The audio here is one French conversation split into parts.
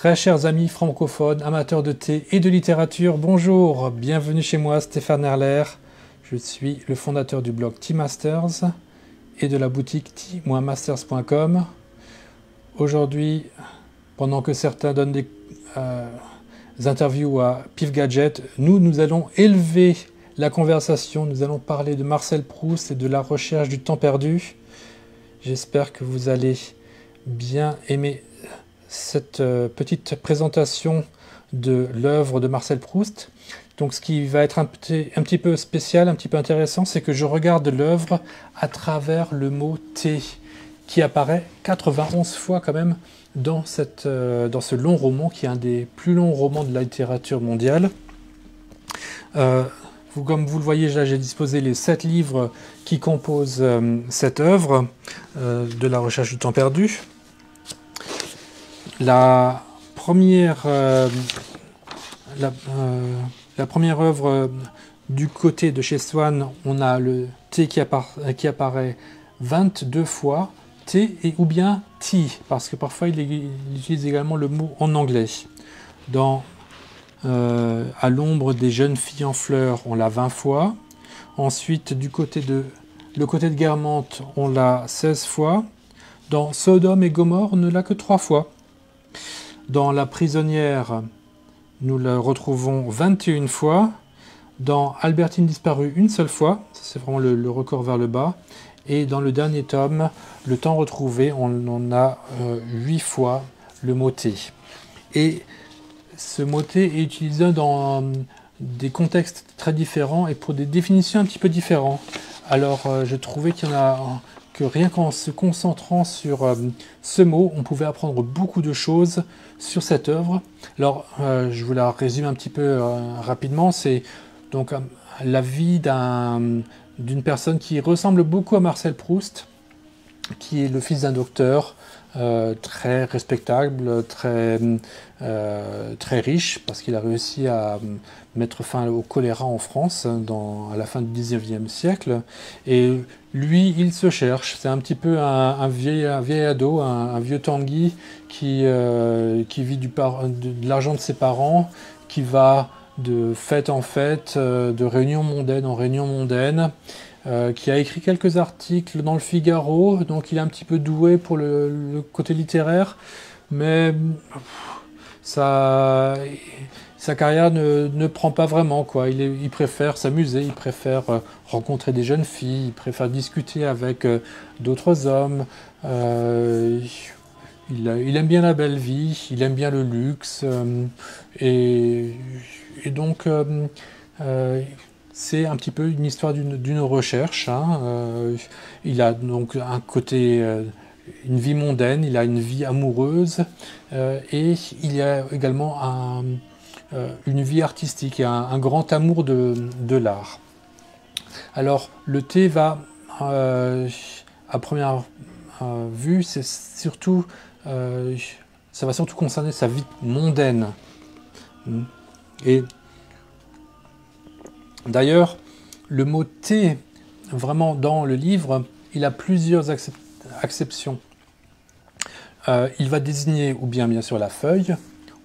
Très chers amis francophones, amateurs de thé et de littérature, bonjour, bienvenue chez moi, Stéphane Erler. Je suis le fondateur du blog Tea Masters et de la boutique tea-masters.com. Aujourd'hui, pendant que certains donnent des interviews à Pif Gadget, nous allons élever la conversation, nous allons parler de Marcel Proust et de la recherche du temps perdu. J'espère que vous allez bien aimer cette petite présentation de l'œuvre de Marcel Proust. Donc ce qui va être un petit peu spécial, un petit peu intéressant, c'est que je regarde l'œuvre à travers le mot thé, qui apparaît 91 fois quand même dans ce long roman, qui est un des plus longs romans de la littérature mondiale. Comme vous le voyez, là j'ai disposé les 7 livres qui composent cette œuvre de la recherche du temps perdu. La première œuvre du côté de chez Swann, on a le thé qui apparaît 22 fois, thé ou bien tea, parce que parfois il utilise également le mot en anglais. À l'ombre des jeunes filles en fleurs, on l'a 20 fois. Ensuite, le côté de Guermantes, on l'a 16 fois. Dans Sodome et Gomorrhe, on ne l'a que 3 fois. Dans La prisonnière, nous le retrouvons 21 fois. Dans Albertine disparue, une seule fois. C'est vraiment le record vers le bas. Et dans le dernier tome, Le temps retrouvé, on en a 8 fois le mot thé. Et ce mot thé est utilisé dans des contextes très différents et pour des définitions un petit peu différentes. Alors, je trouvais qu'il y en a que rien qu'en se concentrant sur ce mot, on pouvait apprendre beaucoup de choses sur cette œuvre. Alors, je vous la résume un petit peu rapidement. C'est donc la vie d'une personne qui ressemble beaucoup à Marcel Proust, qui est le fils d'un docteur, très respectable, très riche, parce qu'il a réussi à mettre fin au choléra en France à la fin du 19e siècle. Et lui, il se cherche. C'est un petit peu un vieil ado, un vieux Tanguy qui vit de l'argent de ses parents, qui va de fête en fête, de réunion mondaine en réunion mondaine, qui a écrit quelques articles dans le Figaro, donc il est un petit peu doué pour le côté littéraire, mais sa carrière ne prend pas vraiment, quoi. Il préfère s'amuser, il préfère rencontrer des jeunes filles, il préfère discuter avec d'autres hommes, il aime bien la belle vie, il aime bien le luxe, et donc c'est un petit peu une histoire d'une recherche. Il a donc un côté, une vie mondaine, il a une vie amoureuse, et il y a également une vie artistique et un grand amour de l'art. Alors, le thé va, à première vue, c'est surtout, ça va surtout concerner sa vie mondaine. Et d'ailleurs, le mot thé, vraiment dans le livre, il a plusieurs acceptions. Il va désigner ou bien sûr la feuille,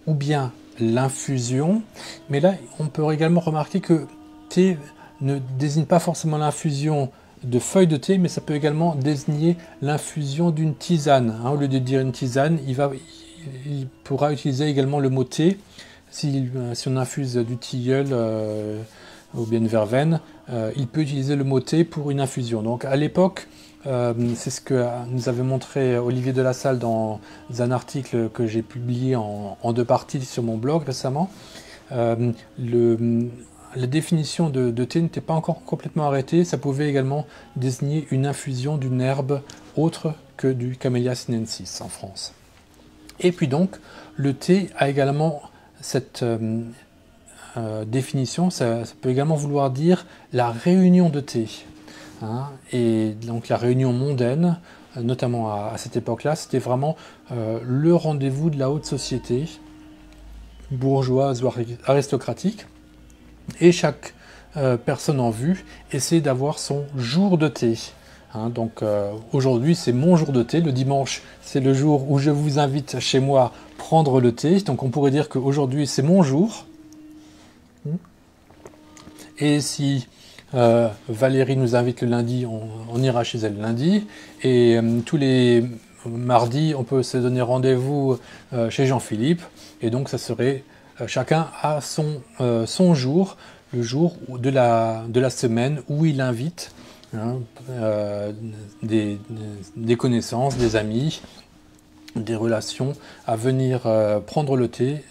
ou bien l'infusion. Mais là, on peut également remarquer que thé ne désigne pas forcément l'infusion de feuilles de thé, mais ça peut également désigner l'infusion d'une tisane. Au lieu de dire une tisane, il pourra utiliser également le mot thé. Si on infuse du tilleul ou bien une verveine, il peut utiliser le mot thé pour une infusion. Donc à l'époque, c'est ce que nous avait montré Olivier Delassalle dans un article que j'ai publié en 2 parties sur mon blog récemment. La définition de thé n'était pas encore complètement arrêtée. Ça pouvait également désigner une infusion d'une herbe autre que du Camellia sinensis en France. Et puis donc, le thé a également cette définition, ça peut également vouloir dire la réunion de thé. Et donc la réunion mondaine, notamment à cette époque-là, c'était vraiment le rendez-vous de la haute société, bourgeoise ou aristocratique. Et chaque personne en vue essaie d'avoir son jour de thé. hein. Donc aujourd'hui, c'est mon jour de thé. Le dimanche, c'est le jour où je vous invite chez moi prendre le thé. Donc on pourrait dire qu'aujourd'hui, c'est mon jour. Et si Valérie nous invite le lundi, on ira chez elle le lundi. Et tous les mardis, on peut se donner rendez-vous chez Jean-Philippe. Et donc, ça serait chacun à son jour, le jour de la semaine où il invite hein, des connaissances, des amis, des relations à venir prendre le thé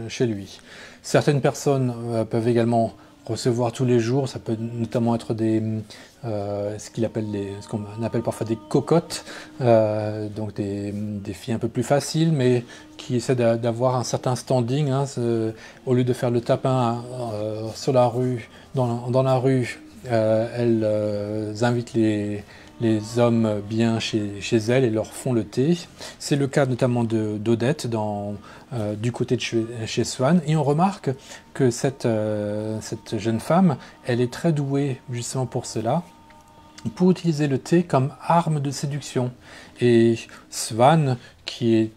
chez lui. Certaines personnes peuvent également recevoir tous les jours, ça peut notamment être ce qu'on appelle parfois des cocottes, donc des filles un peu plus faciles, mais qui essaient d'avoir un certain standing, hein, au lieu de faire le tapin sur la rue, dans la rue, elles invitent les hommes bien chez elles et leur font le thé. C'est le cas notamment d'Odette du côté de chez Swan. Et on remarque que cette jeune femme, elle est très douée justement pour cela, pour utiliser le thé comme arme de séduction. Et Swan, qui est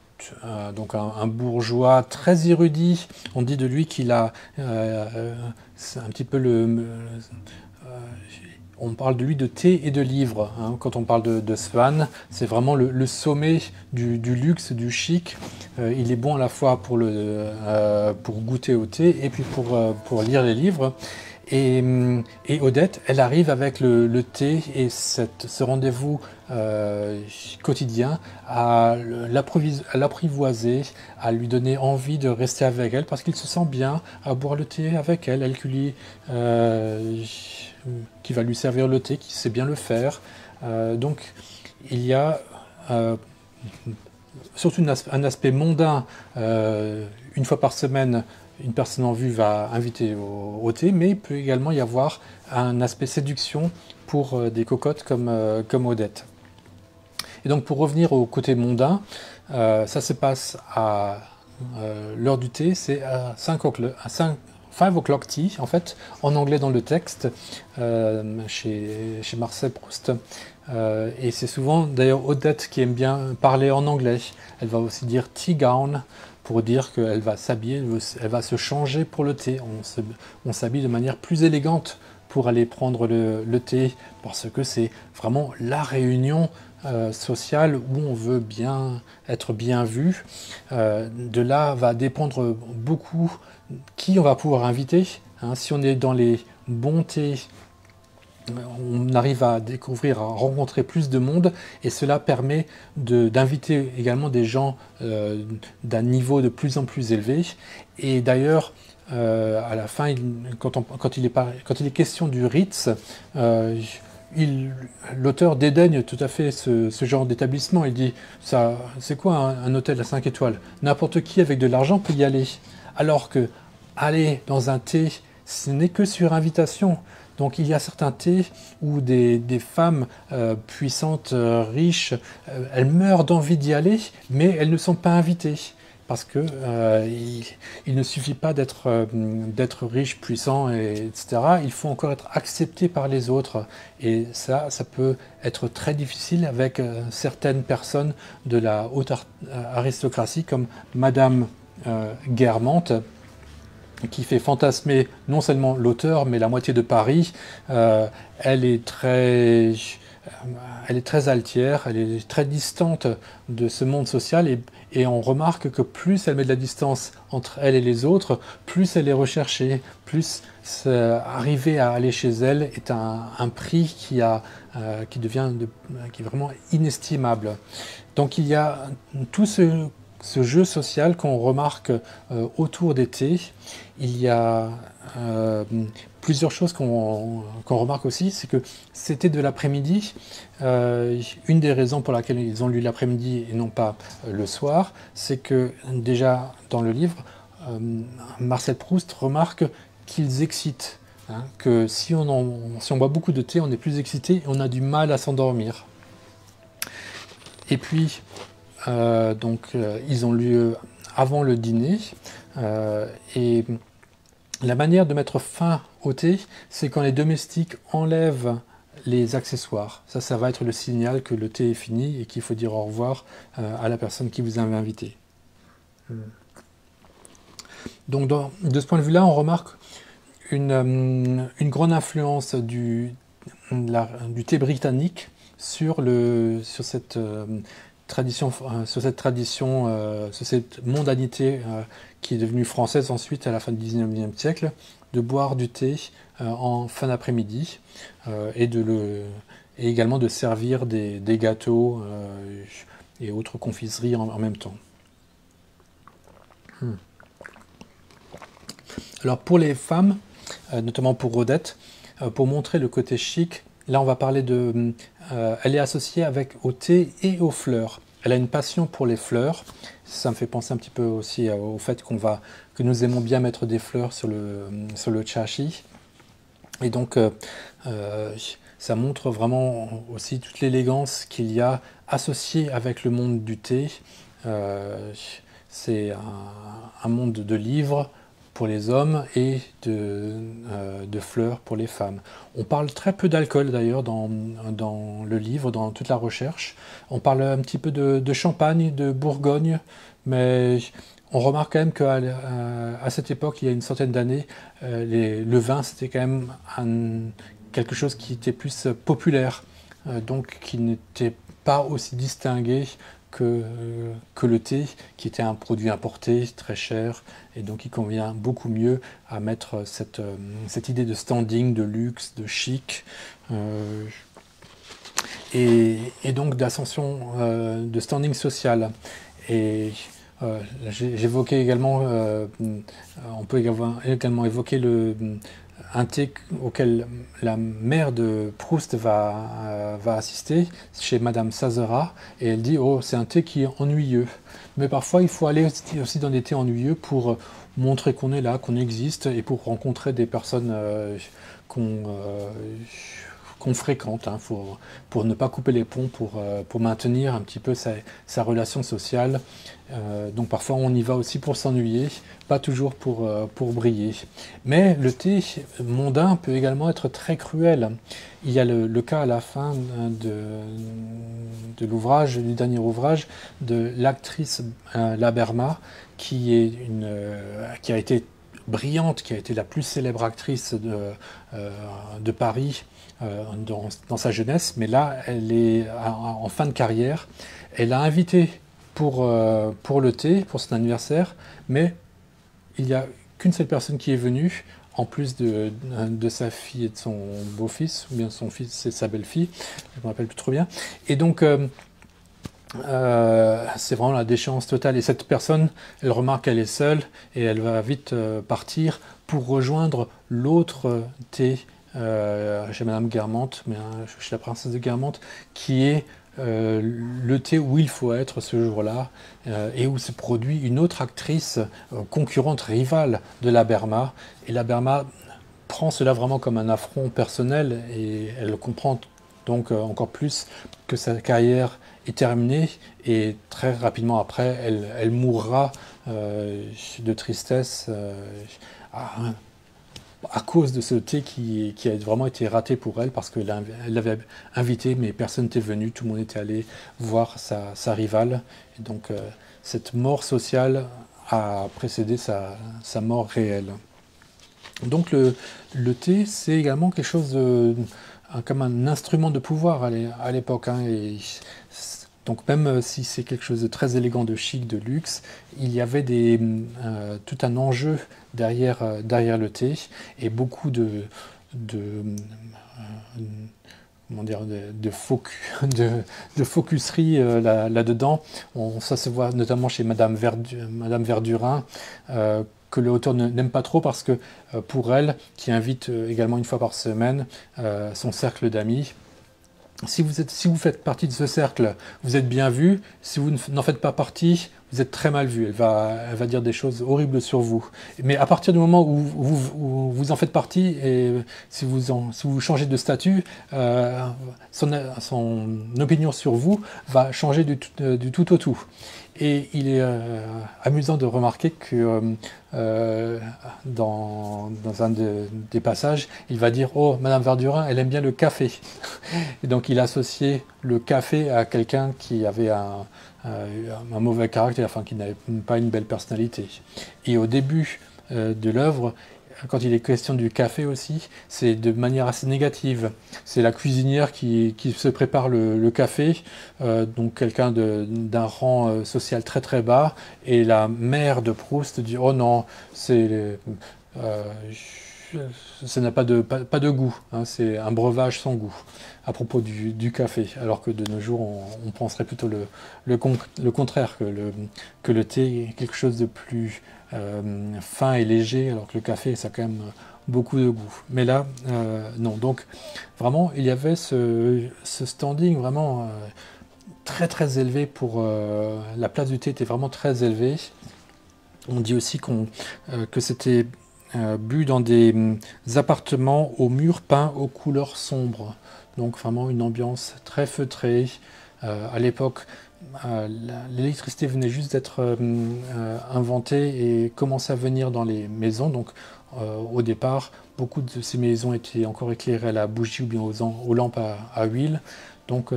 donc un bourgeois très érudit, on dit de lui qu'il a c'est un petit peu on parle de lui de thé et de livres. Hein. Quand on parle de Swan, c'est vraiment le sommet du luxe, du chic. Il est bon à la fois pour goûter au thé et puis pour lire les livres. Et Odette, elle arrive avec le thé et ce rendez-vous quotidien à l'apprivoiser, à lui donner envie de rester avec elle parce qu'il se sent bien à boire le thé avec elle. Elle qui va lui servir le thé, qui sait bien le faire. Donc il y a surtout un aspect mondain. Une fois par semaine, une personne en vue va inviter au thé, mais il peut également y avoir un aspect séduction pour des cocottes comme Odette. Et donc pour revenir au côté mondain, ça se passe à l'heure du thé, c'est à 5 o'clock tea, en fait, en anglais dans le texte, chez Marcel Proust. Et c'est souvent d'ailleurs Odette qui aime bien parler en anglais. Elle va aussi dire tea gown pour dire qu'elle va s'habiller, elle va se changer pour le thé. On s'habille de manière plus élégante pour aller prendre le thé parce que c'est vraiment la réunion sociale où on veut être bien vu. De là va dépendre beaucoup qui on va pouvoir inviter. Hein. Si on est dans les bons thés, on arrive à découvrir, à rencontrer plus de monde et cela permet d'inviter également des gens d'un niveau de plus en plus élevé. Et d'ailleurs, à la fin, quand il est question du Ritz, l'auteur dédaigne tout à fait ce genre d'établissement. Il dit, c'est quoi un hôtel à 5 étoiles? N'importe qui avec de l'argent peut y aller. Alors que aller dans un thé, ce n'est que sur invitation. Donc il y a certains thés où des femmes puissantes, riches, elles meurent d'envie d'y aller, mais elles ne sont pas invitées. Parce que il ne suffit pas d'être riche, puissant, etc. Il faut encore être accepté par les autres. Et ça peut être très difficile avec certaines personnes de la haute aristocratie, comme Madame Guermantes, qui fait fantasmer non seulement l'auteur, mais la moitié de Paris. Elle est très altière, elle est très distante de ce monde social et on remarque que plus elle met de la distance entre elle et les autres, plus elle est recherchée, plus arriver à aller chez elle est un prix qui est vraiment inestimable. Donc il y a tout ce jeu social qu'on remarque autour des thés. Il y a plusieurs choses qu'on remarque aussi, c'est que c'était de l'après-midi. Une des raisons pour laquelle ils ont lu l'après-midi et non pas le soir, c'est que déjà dans le livre, Marcel Proust remarque qu'ils excitent. Hein, que si on boit beaucoup de thé, on est plus excité et on a du mal à s'endormir. Et puis, ils ont lieu avant le dîner et la manière de mettre fin au thé, c'est quand les domestiques enlèvent les accessoires. Ça va être le signal que le thé est fini et qu'il faut dire au revoir à la personne qui vous avait invité. Donc de ce point de vue-là, on remarque une grande influence du thé britannique sur cette tradition, sur cette mondanité qui est devenue française ensuite à la fin du 19e siècle, de boire du thé en fin d'après-midi et également de servir des gâteaux et autres confiseries en même temps. Alors pour les femmes, notamment pour Odette, pour montrer le côté chic, là on va parler elle est associée au thé et aux fleurs. Elle a une passion pour les fleurs. Ça me fait penser un petit peu aussi au fait que nous aimons bien mettre des fleurs sur le chachi. Et donc ça montre vraiment aussi toute l'élégance qu'il y a associée avec le monde du thé. C'est un monde de livres pour les hommes et de fleurs pour les femmes. On parle très peu d'alcool d'ailleurs dans le livre, dans toute la recherche. On parle un petit peu de champagne, de Bourgogne, mais on remarque quand même qu'à cette époque, il y a une centaine d'années, le vin c'était quand même quelque chose qui était plus populaire, donc qui n'était pas aussi distingué que le thé, qui était un produit importé, très cher, et donc il convient beaucoup mieux à mettre cette idée de standing, de luxe, de chic, et donc d'ascension, de standing social. Et j'évoquais également, on peut également évoquer un thé auquel la mère de Proust va assister chez Madame Sazera, et elle dit « Oh, c'est un thé qui est ennuyeux ». Mais parfois, il faut aller aussi dans des thés ennuyeux pour montrer qu'on est là, qu'on existe, et pour rencontrer des personnes qu'on fréquente, hein, pour ne pas couper les ponts, pour maintenir un petit peu sa relation sociale. Donc parfois on y va aussi pour s'ennuyer, pas toujours pour briller. Mais le thé mondain peut également être très cruel. Il y a le cas à la fin de l'ouvrage, du dernier ouvrage, de l'actrice Laberma, qui a été brillante, qui a été la plus célèbre actrice de Paris dans sa jeunesse, mais là, elle est en fin de carrière. Elle a invité pour le thé, pour son anniversaire, mais il n'y a qu'une seule personne qui est venue, en plus de sa fille et de son beau-fils, ou bien son fils et sa belle-fille, je ne me rappelle plus trop bien. Et donc, c'est vraiment la déchéance totale. Et cette personne, elle remarque qu'elle est seule, et elle va vite partir pour rejoindre l'autre thé chez Madame Guermantes, chez la princesse de Guermantes, qui est le thé où il faut être ce jour-là, et où se produit une autre actrice concurrente, rivale de Laberma. Et Laberma prend cela vraiment comme un affront personnel, et elle comprend donc encore plus que sa carrière est terminée, et très rapidement après, elle mourra de tristesse à cause de ce thé qui a vraiment été raté pour elle, parce qu'elle l'avait invité, mais personne n'était venu, tout le monde était allé voir sa rivale. Et donc cette mort sociale a précédé sa mort réelle. Donc le thé, c'est également quelque chose comme un instrument de pouvoir à l'époque, hein, et donc même si c'est quelque chose de très élégant, de chic, de luxe, il y avait tout un enjeu derrière le thé, et beaucoup comment dire, de focuserie là-dedans. Ça se voit notamment chez Madame Verdurin, que l'auteur n'aime pas trop, parce que pour elle, qui invite également une fois par semaine son cercle d'amis, si vous faites partie de ce cercle, vous êtes bien vu. Si vous n'en faites pas partie, vous êtes très mal vu. Elle va dire des choses horribles sur vous. Mais à partir du moment où vous en faites partie, et si vous changez de statut, son opinion sur vous va changer du tout au tout. Et il est amusant de remarquer que dans un des passages, il va dire « Oh, Madame Verdurin, elle aime bien le café ». Et donc il associait le café à quelqu'un qui avait un mauvais caractère, enfin qui n'avait pas une belle personnalité. Et au début de l'œuvre, quand il est question du café aussi, c'est de manière assez négative. C'est la cuisinière qui se prépare le café, donc quelqu'un d'un rang social très très bas, et la mère de Proust dit « Oh non, ça n'a pas de goût, hein, c'est un breuvage sans goût » à propos du café, alors que de nos jours, on penserait plutôt le contraire, que le thé est quelque chose de plus fin et léger, alors que le café, ça a quand même beaucoup de goût. Mais là, non. Donc, vraiment, il y avait ce standing vraiment très très élevé pour... la place du thé était vraiment très élevée. On dit aussi que c'était bu dans des appartements aux murs peints aux couleurs sombres. Donc vraiment une ambiance très feutrée. À l'époque, l'électricité venait juste d'être inventée et commençait à venir dans les maisons. Donc au départ, beaucoup de ces maisons étaient encore éclairées à la bougie ou bien aux lampes à huile. Donc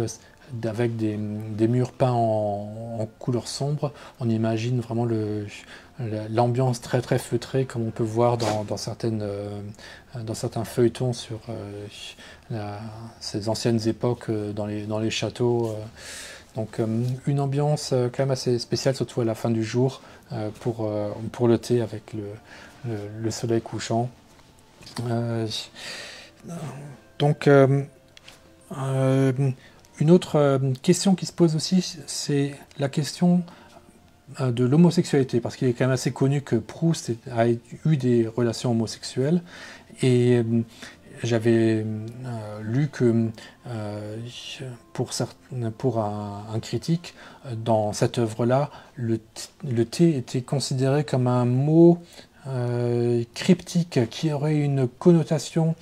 avec des murs peints en couleur sombre, on imagine vraiment l'ambiance très très feutrée comme on peut voir dans certains feuilletons sur ces anciennes époques dans les châteaux. Donc une ambiance quand même assez spéciale, surtout à la fin du jour, pour le thé avec le soleil couchant. Donc une autre question qui se pose aussi, c'est la question de l'homosexualité, parce qu'il est quand même assez connu que Proust a eu des relations homosexuelles, et j'avais lu que pour un critique, dans cette œuvre-là, le thé était considéré comme un mot cryptique qui aurait une connotation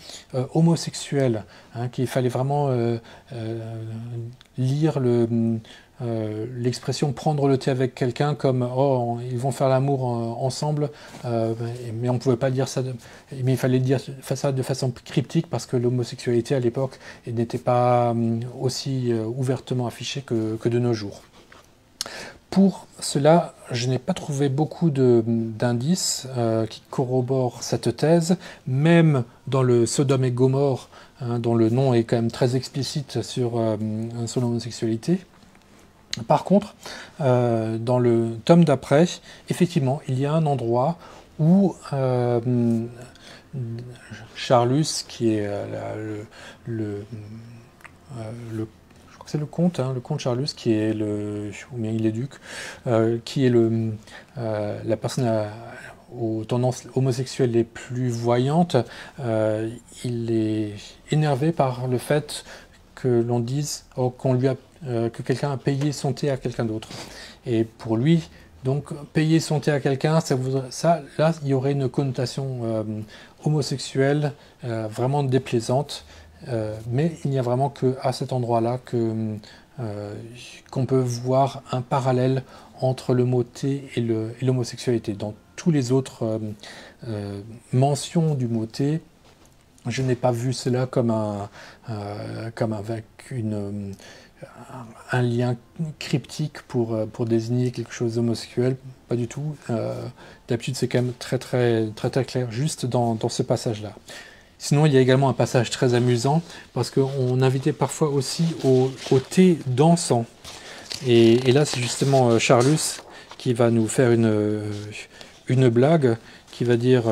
homosexuelle, hein, qu'il fallait vraiment lire l'expression prendre le thé avec quelqu'un comme oh ils vont faire l'amour ensemble, mais on ne pouvait pas dire ça, mais il fallait dire ça de façon cryptique parce que l'homosexualité à l'époque n'était pas aussi ouvertement affichée que de nos jours. Pour cela, je n'ai pas trouvé beaucoup d'indices qui corroborent cette thèse, même dans le Sodome et Gomorrhe, hein, dont le nom est quand même très explicite sur l'homosexualité. Par contre, dans le tome d'après, effectivement, il y a un endroit où Charlus, qui est c'est le comte, hein, le comte Charlus, qui est ou bien il est duc, qui est la personne aux tendances homosexuelles les plus voyantes. Il est énervé par le fait que l'on dise que quelqu'un a payé son thé à quelqu'un d'autre. Et pour lui, donc payer son thé à quelqu'un, là, il y aurait une connotation homosexuelle vraiment déplaisante. Mais il n'y a vraiment qu'à cet endroit-là qu'on peut voir un parallèle entre le mot thé et l'homosexualité. Dans tous les autres mentions du mot thé, je n'ai pas vu cela comme avec un lien cryptique pour désigner quelque chose d'homosexuel. Pas du tout. D'habitude, c'est quand même très, très, très, très clair, juste dans ce passage-là. Sinon, il y a également un passage très amusant, parce qu'on invitait parfois aussi au thé dansant. Et là, c'est justement Charlus qui va nous faire une blague, qui va dire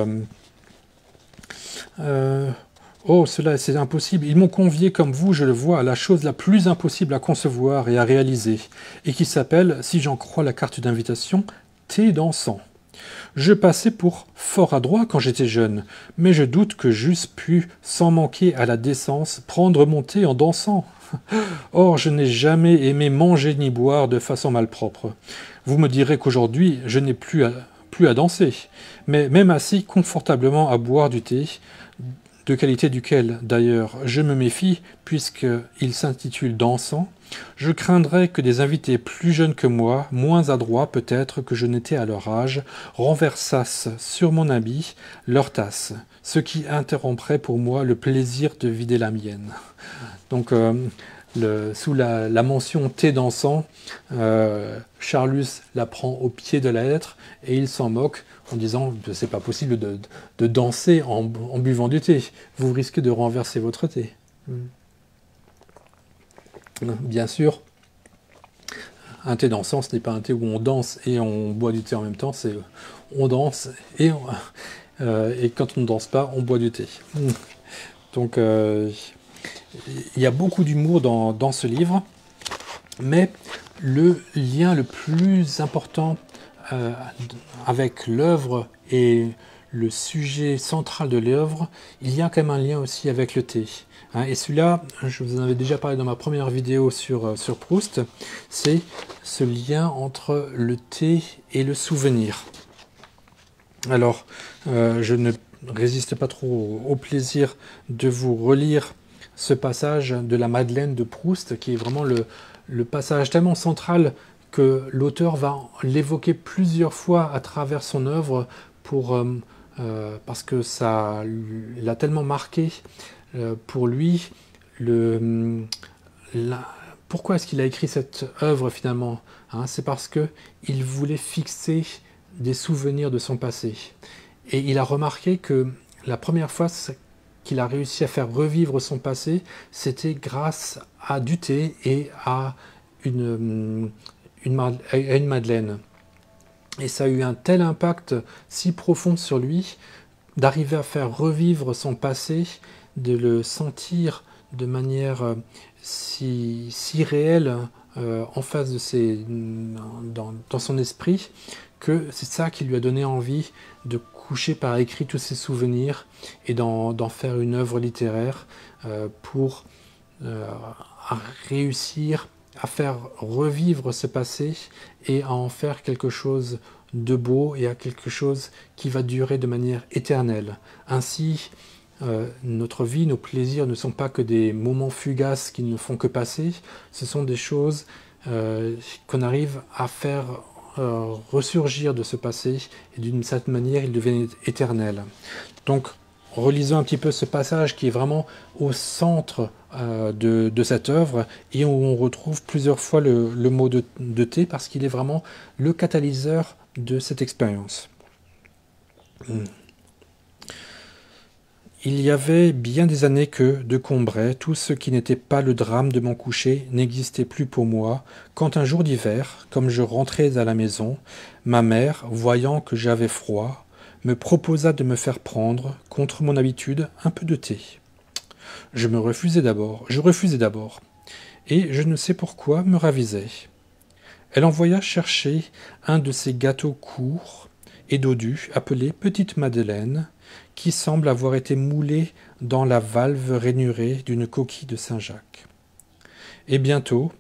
oh, cela, c'est impossible. Ils m'ont convié, comme vous, je le vois, à la chose la plus impossible à concevoir et à réaliser, et qui s'appelle, si j'en crois la carte d'invitation, thé dansant. Je passais pour fort adroit quand j'étais jeune, mais je doute que j'eusse pu, sans manquer à la décence, prendre mon thé en dansant. Or, je n'ai jamais aimé manger ni boire de façon malpropre. Vous me direz qu'aujourd'hui, je n'ai plus à danser, mais même assis confortablement à boire du thé, de qualité duquel, d'ailleurs, je me méfie, puisqu'il s'intitule Dansant, je craindrais que des invités plus jeunes que moi, moins adroits peut-être que je n'étais à leur âge, renversassent sur mon habit leur tasse, ce qui interromprait pour moi le plaisir de vider la mienne. Donc, sous la mention thé dansant, Charlus la prend au pied de la lettre et il s'en moque en disant que c'est pas possible de danser en buvant du thé. Vous risquez de renverser votre thé. Bien sûr, un thé dansant, ce n'est pas un thé où on danse et on boit du thé en même temps, c'est on danse et quand on ne danse pas, on boit du thé. Donc, il y a beaucoup d'humour dans ce livre, mais le lien le plus important avec l'œuvre et le sujet central de l'œuvre, il y a quand même un lien aussi avec le thé. Et celui-là, je vous en avais déjà parlé dans ma première vidéo sur Proust, c'est ce lien entre le thé et le souvenir. Alors, je ne résiste pas trop au plaisir de vous relire ce passage de la Madeleine de Proust, qui est vraiment le passage tellement central que l'auteur va l'évoquer plusieurs fois à travers son œuvre parce que ça l'a tellement marqué pour lui. Pourquoi est-ce qu'il a écrit cette œuvre finalement, c'est parce qu'il voulait fixer des souvenirs de son passé. Et il a remarqué que la première fois qu'il a réussi à faire revivre son passé, c'était grâce à du thé et à une madeleine. Et ça a eu un tel impact si profond sur lui, d'arriver à faire revivre son passé, de le sentir de manière si réelle en face de dans son esprit, que c'est ça qui lui a donné envie de coucher par écrit tous ses souvenirs et d'en faire une œuvre littéraire pour réussir à faire revivre ce passé et à en faire quelque chose de beau et à quelque chose qui va durer de manière éternelle. Ainsi, notre vie, nos plaisirs ne sont pas que des moments fugaces qui ne font que passer, ce sont des choses qu'on arrive à faire ressurgir de ce passé, et d'une certaine manière, il devient éternel. Donc, relisons un petit peu ce passage qui est vraiment au centre de cette œuvre, et où on retrouve plusieurs fois le mot de thé, parce qu'il est vraiment le catalyseur de cette expérience. Il y avait bien des années que, de Combray, tout ce qui n'était pas le drame de mon coucher n'existait plus pour moi, quand un jour d'hiver, comme je rentrais à la maison, ma mère, voyant que j'avais froid, me proposa de me faire prendre, contre mon habitude, un peu de thé. Je refusai d'abord, et je ne sais pourquoi me ravisai. Elle envoya chercher un de ces gâteaux courts et dodus, appelés Petite Madeleine, qui semble avoir été moulé dans la valve rainurée d'une coquille de Saint-Jacques. Et bientôt,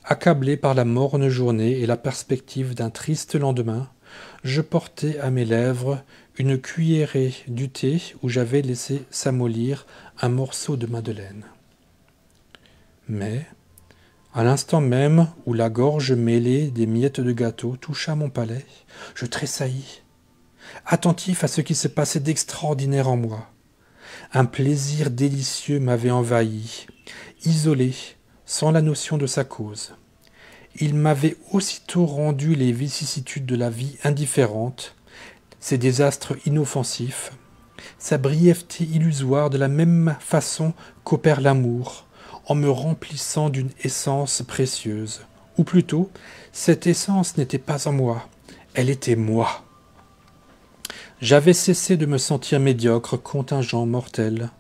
accablé par la morne journée et la perspective d'un triste lendemain, je portai à mes lèvres une cuillerée du thé où j'avais laissé s'amollir un morceau de madeleine. Mais, à l'instant même où la gorge mêlée des miettes de gâteau toucha mon palais, je tressaillis, attentif à ce qui se passait d'extraordinaire en moi. Un plaisir délicieux m'avait envahi, isolé, sans la notion de sa cause. Il m'avait aussitôt rendu les vicissitudes de la vie indifférentes, ses désastres inoffensifs, sa brièveté illusoire de la même façon qu'opère l'amour, en me remplissant d'une essence précieuse. Ou plutôt, cette essence n'était pas en moi, elle était moi. J'avais cessé de me sentir médiocre, contingent, mortel.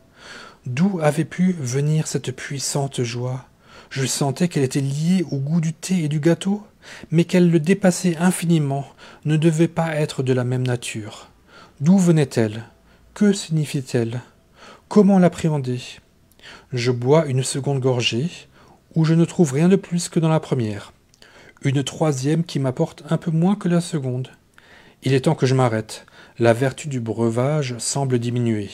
D'où avait pu venir cette puissante joie? Je sentais qu'elle était liée au goût du thé et du gâteau, mais qu'elle le dépassait infiniment, ne devait pas être de la même nature. D'où venait-elle? Que signifiait-elle? Comment l'appréhender? Je bois une seconde gorgée, où je ne trouve rien de plus que dans la première. Une troisième qui m'apporte un peu moins que la seconde. Il est temps que je m'arrête. La vertu du breuvage semble diminuer.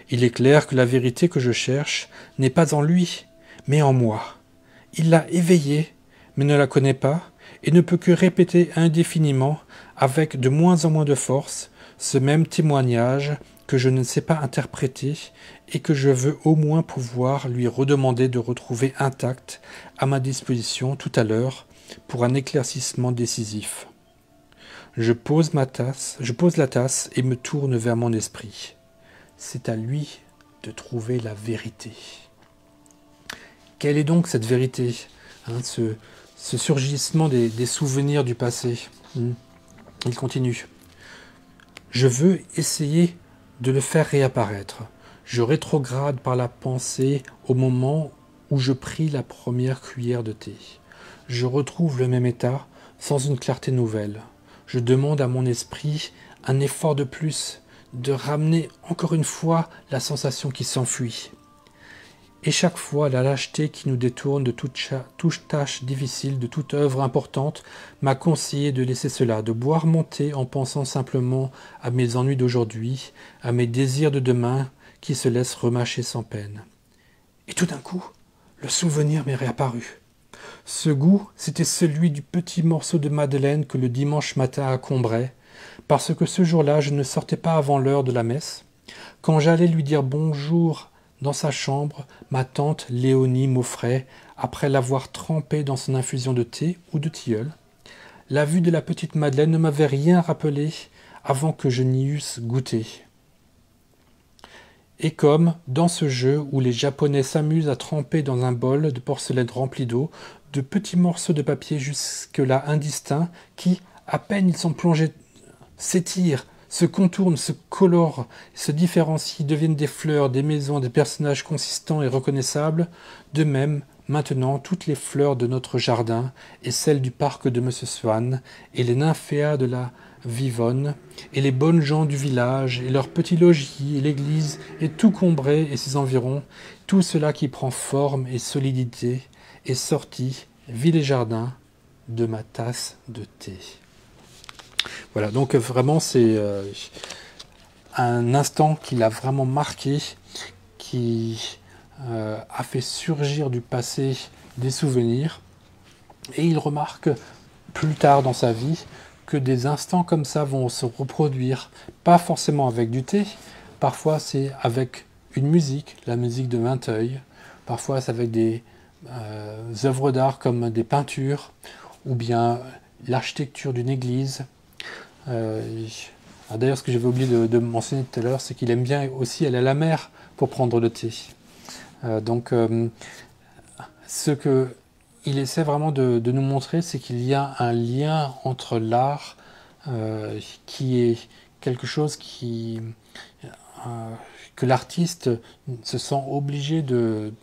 Il est clair que la vérité que je cherche n'est pas en lui, mais en moi. Il l'a éveillée, mais ne la connaît pas, et ne peut que répéter indéfiniment, avec de moins en moins de force, ce même témoignage que je ne sais pas interpréter et que je veux au moins pouvoir lui redemander de retrouver intact à ma disposition tout à l'heure pour un éclaircissement décisif. Je pose la tasse et me tourne vers mon esprit. C'est à lui de trouver la vérité. Quelle est donc cette vérité, ce surgissement des souvenirs du passé? Il continue. Je veux essayer de le faire réapparaître. Je rétrograde par la pensée au moment où je pris la première cuillère de thé. Je retrouve le même état sans une clarté nouvelle. Je demande à mon esprit un effort de plus, de ramener encore une fois la sensation qui s'enfuit. Et chaque fois, la lâcheté qui nous détourne de toute tâche difficile, de toute œuvre importante, m'a conseillé de laisser cela, de boire mon thé en pensant simplement à mes ennuis d'aujourd'hui, à mes désirs de demain, qui se laissent remâcher sans peine. Et tout d'un coup, le souvenir m'est réapparu. Ce goût, c'était celui du petit morceau de madeleine que le dimanche matin à Combray, parce que ce jour-là, je ne sortais pas avant l'heure de la messe. Quand j'allais lui dire bonjour dans sa chambre, ma tante Léonie m'offrait, après l'avoir trempée dans son infusion de thé ou de tilleul. La vue de la petite Madeleine ne m'avait rien rappelé avant que je n'y eusse goûté. Et comme, dans ce jeu où les Japonais s'amusent à tremper dans un bol de porcelaine rempli d'eau, de petits morceaux de papier jusque-là indistincts qui, à peine ils sont plongés, s'étirent, se contournent, se colorent, se différencient, deviennent des fleurs, des maisons, des personnages consistants et reconnaissables. De même, maintenant, toutes les fleurs de notre jardin et celles du parc de M. Swann et les nymphéas de la Vivonne et les bonnes gens du village et leurs petits logis et l'église et tout Combray et ses environs, tout cela qui prend forme et solidité est sorti, ville et jardin, de ma tasse de thé. Voilà, donc vraiment c'est un instant qui l'a vraiment marqué, qui a fait surgir du passé des souvenirs, et il remarque plus tard dans sa vie que des instants comme ça vont se reproduire, pas forcément avec du thé, parfois c'est avec une musique, la musique de Vinteuil, parfois c'est avec des œuvres d'art comme des peintures, ou bien l'architecture d'une église. D'ailleurs, ce que j'avais oublié de mentionner tout à l'heure, c'est qu'il aime bien aussi aller à la mer pour prendre le thé. Ce qu'il essaie vraiment de nous montrer, c'est qu'il y a un lien entre l'art qui est quelque chose que l'artiste se sent obligé de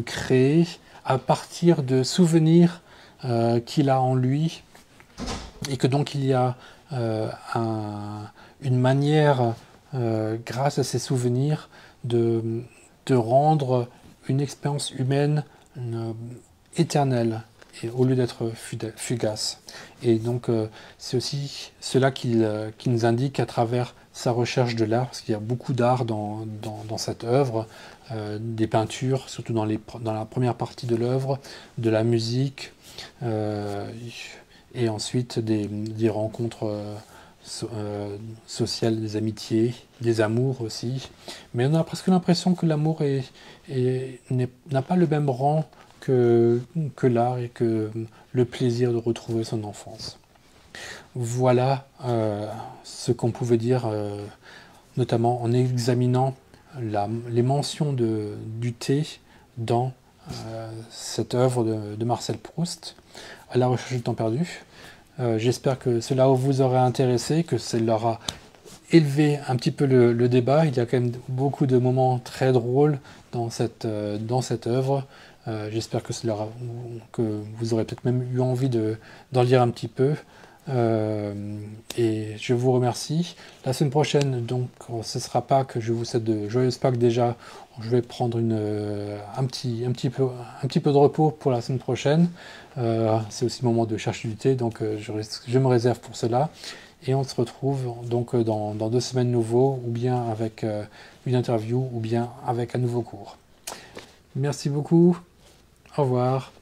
créer à partir de souvenirs qu'il a en lui, et que donc il y a une manière, grâce à ces souvenirs, de rendre une expérience humaine éternelle, et au lieu d'être fugace. Et donc c'est aussi cela qu'il nous indique à travers sa recherche de l'art, parce qu'il y a beaucoup d'art dans cette œuvre, des peintures, surtout dans la première partie de l'œuvre, de la musique, et ensuite des rencontres sociales, des amitiés, des amours aussi. Mais on a presque l'impression que l'amour n'a pas le même rang que l'art et que le plaisir de retrouver son enfance. Voilà ce qu'on pouvait dire, notamment en examinant les mentions du thé dans cette œuvre de Marcel Proust, à la recherche du temps perdu. J'espère que cela vous aura intéressé, que cela aura élevé un petit peu le débat. Il y a quand même beaucoup de moments très drôles dans cette œuvre. J'espère que vous aurez peut-être même eu envie d'en lire un petit peu. Et je vous remercie. La semaine prochaine, donc, ce ne sera Pâques. Je vous souhaite de joyeuses Pâques déjà. Je vais prendre un petit peu de repos pour la semaine prochaine. C'est aussi le moment de chercher du thé, donc je me réserve pour cela. Et on se retrouve donc dans 2 semaines nouveau, ou bien avec une interview, ou bien avec un nouveau cours. Merci beaucoup. Au revoir.